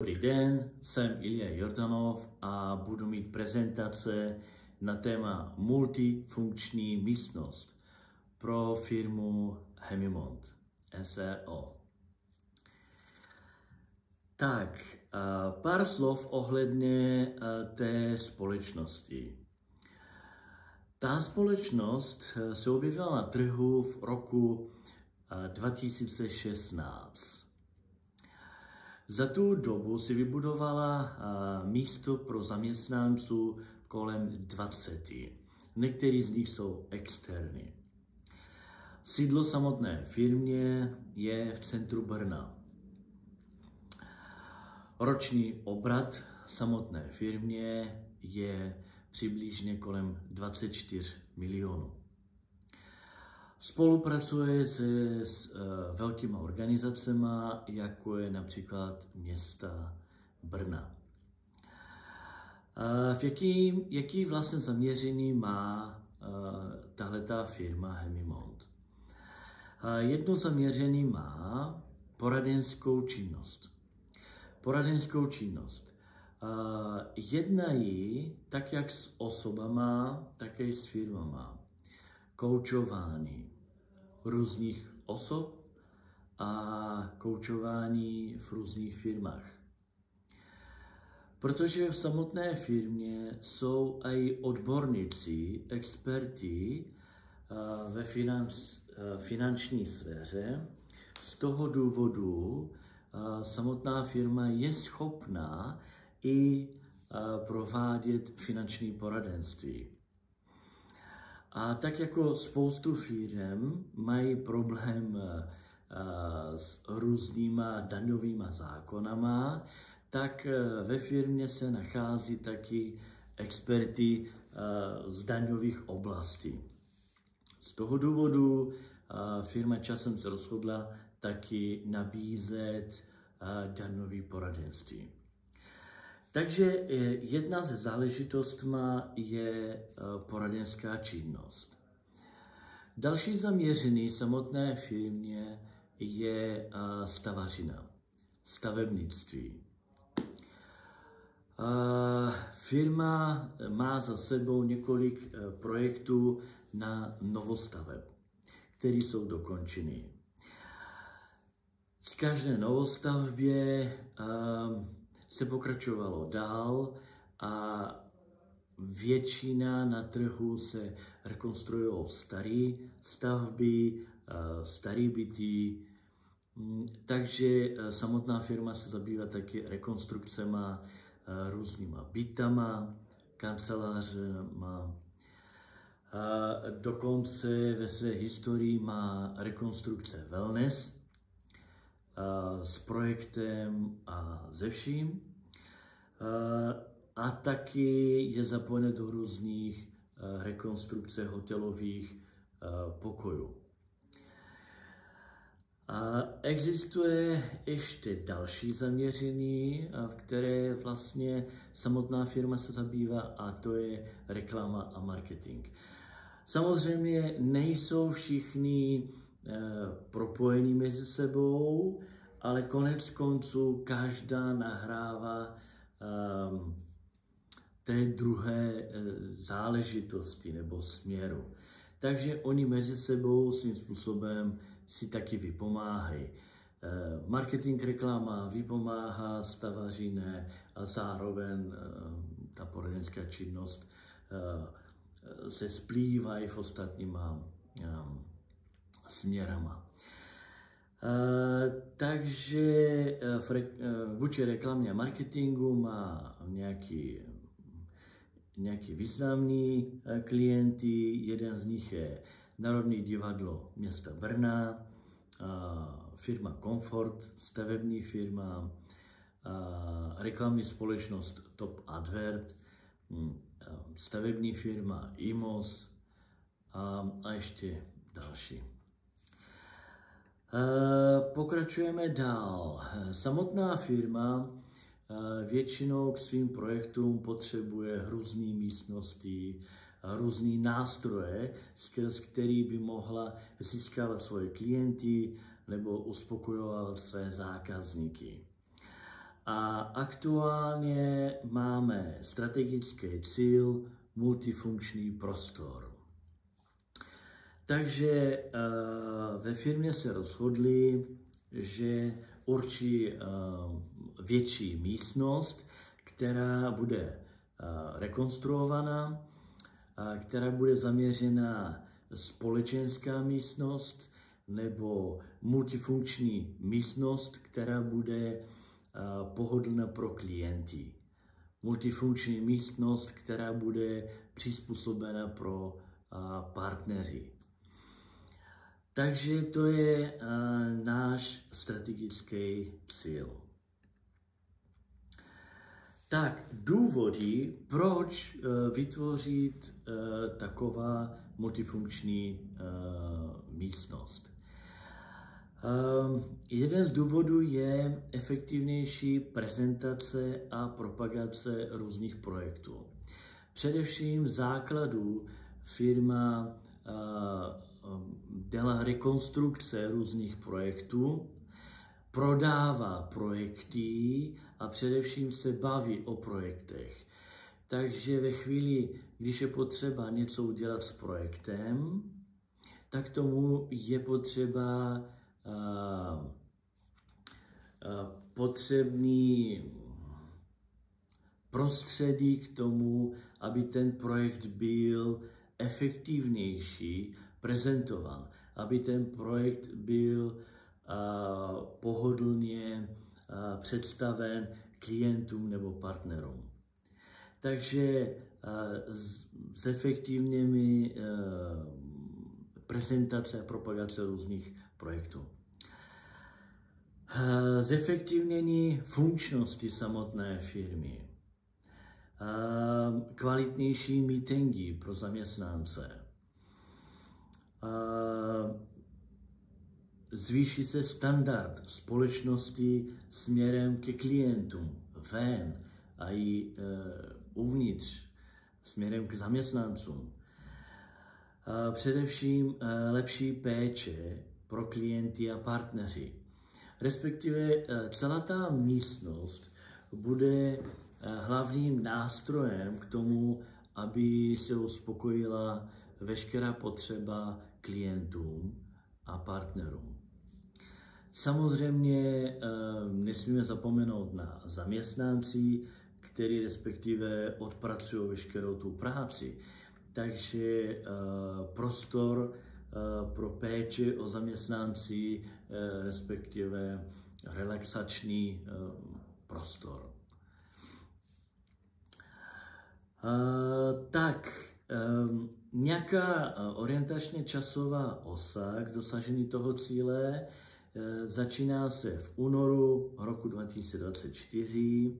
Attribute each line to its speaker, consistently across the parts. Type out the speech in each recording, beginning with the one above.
Speaker 1: Dobrý den, jsem Ilja Jordanov a budu mít prezentace na téma multifunkční místnost pro firmu Hemimont SRO. Tak, pár slov ohledně té společnosti. Ta společnost se objevila na trhu v roku 2016. Za tu dobu si vybudovala místo pro zaměstnanců kolem 20. Některý z nich jsou externí. Sídlo samotné firmě je v centru Brna. Roční obrat samotné firmě je přibližně kolem 24 milionů. Spolupracuje s velkými organizacemi, jako je například města Brna. Jaký vlastně zaměření má tahleta firma Hemimont? Jedno zaměření má poradenskou činnost. Jednají tak jak s osobama, tak i s firmama. Koučování různých osob a koučování v různých firmách. Protože v samotné firmě jsou i odborníci, experti ve finanční sféře. Z toho důvodu samotná firma je schopná i provádět finanční poradenství. A tak jako spoustu firm mají problém s různýma daňovýma zákonama, tak ve firmě se nachází taky experti z daňových oblastí. Z toho důvodu firma časem se rozhodla taky nabízet daňové poradenství. Takže jedna ze záležitostí je poradenská činnost. Další zaměření samotné firmě je stavařina, stavebnictví. Firma má za sebou několik projektů na novostaveb, které jsou dokončeny. Z každé novostavbě se pokračovalo dál a většina na trhu se rekonstruují staré stavby, staré byty, takže samotná firma se zabývá taky rekonstrukcemi různýma bytama, kancelářema. Dokonce ve své historii má rekonstrukce wellness, s projektem a ze vším. A taky je zapojené do různých rekonstrukce hotelových pokojů. Existuje ještě další zaměření, v které vlastně samotná firma se zabývá, a to je reklama a marketing. Samozřejmě nejsou všichni propojení mezi sebou, ale konec konců každá nahrává té druhé záležitosti nebo směru. Takže oni mezi sebou svým způsobem si taky vypomáhají. Marketing, reklama vypomáhá stavařině a zároveň ta poradenská činnost se splývají v ostatníma směrama. Takže vůči reklamě a marketingu má nějaký významný klienty. Jeden z nich je Národní divadlo města Brna, firma Comfort, stavební firma, reklamní společnost Top Advert, stavební firma IMOS a ještě další. Pokračujeme dál. Samotná firma většinou k svým projektům potřebuje různé místnosti, různé nástroje, skrz který by mohla získávat svoje klienty nebo uspokojovat své zákazníky. A aktuálně máme strategický cíl multifunkční prostor. Takže ve firmě se rozhodli, že určí větší místnost, která bude rekonstruovaná, která bude zaměřena společenská místnost nebo multifunkční místnost, která bude pohodlná pro klienty. Multifunkční místnost, která bude přizpůsobena pro partnery. Takže to je náš strategický cíl. Tak důvody, proč vytvořit taková multifunkční místnost. Jeden z důvodů je efektivnější prezentace a propagace různých projektů. Především v základu firma dělá rekonstrukce různých projektů, prodává projekty a především se baví o projektech. Takže ve chvíli, když je potřeba něco udělat s projektem, tak tomu je potřeba potřebný prostředí k tomu, aby ten projekt byl efektivnější prezentovan, aby ten projekt byl pohodlně představen klientům nebo partnerům. Takže s efektivními prezentace a propagace různých projektů. Zefektivnění funkčnosti samotné firmy. Kvalitnější meetingy pro zaměstnance. Zvýší se standard společnosti směrem ke klientům, ven a i uvnitř, směrem k zaměstnancům. Především lepší péče pro klienty a partneři. Respektive celá ta místnost bude hlavním nástrojem k tomu, aby se uspokojila veškerá potřeba klientům a partnerům. Samozřejmě nesmíme zapomenout na zaměstnanci, který respektive odpracují veškerou tu práci. Takže prostor pro péči o zaměstnanci, respektive relaxační prostor. Nějaká orientačně časová osa k dosažení toho cíle začíná se v únoru roku 2024,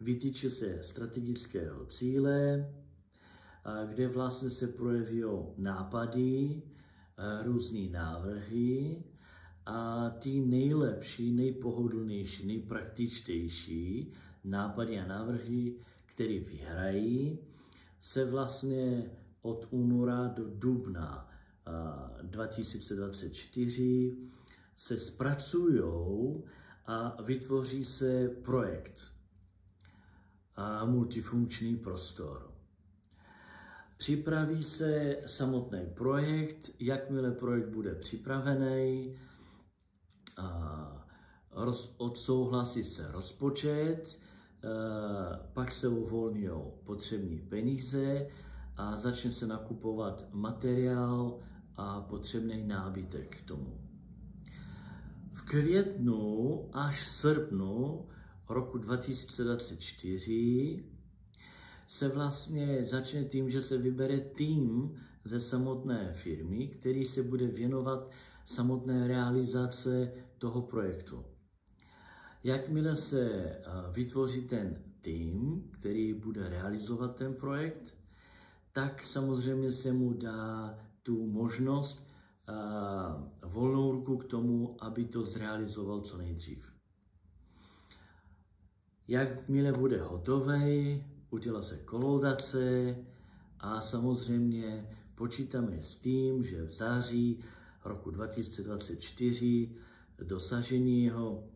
Speaker 1: vytýče se strategického cíle, kde vlastně se projeví nápady, různé návrhy a ty nejlepší, nejpohodlnější, nejpraktičtější nápady a návrhy, které vyhrají, se vlastně od února do dubna 2024 se zpracujou a vytvoří se projekt a multifunkční prostor. Připraví se samotný projekt, jakmile projekt bude připravený, odsouhlasí se rozpočet, pak se uvolní potřební peníze a začne se nakupovat materiál a potřebný nábytek k tomu. V květnu až srpnu roku 2024 se vlastně začne tím, že se vybere tým ze samotné firmy, který se bude věnovat samotné realizace toho projektu. Jakmile se vytvoří ten tým, který bude realizovat ten projekt, tak samozřejmě se mu dá tu možnost volnou ruku k tomu, aby to zrealizoval co nejdřív. Jakmile bude hotový, udělá se kolaudace a samozřejmě počítáme s tím, že v září roku 2024 dosažení jeho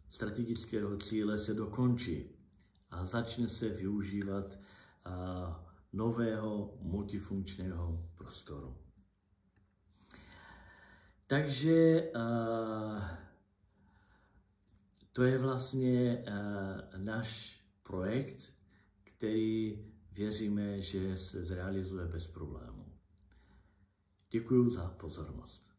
Speaker 1: strategického cíle se dokončí a začne se využívat nového multifunkčného prostoru. Takže to je vlastně náš projekt, který věříme, že se zrealizuje bez problémů. Děkuji za pozornost.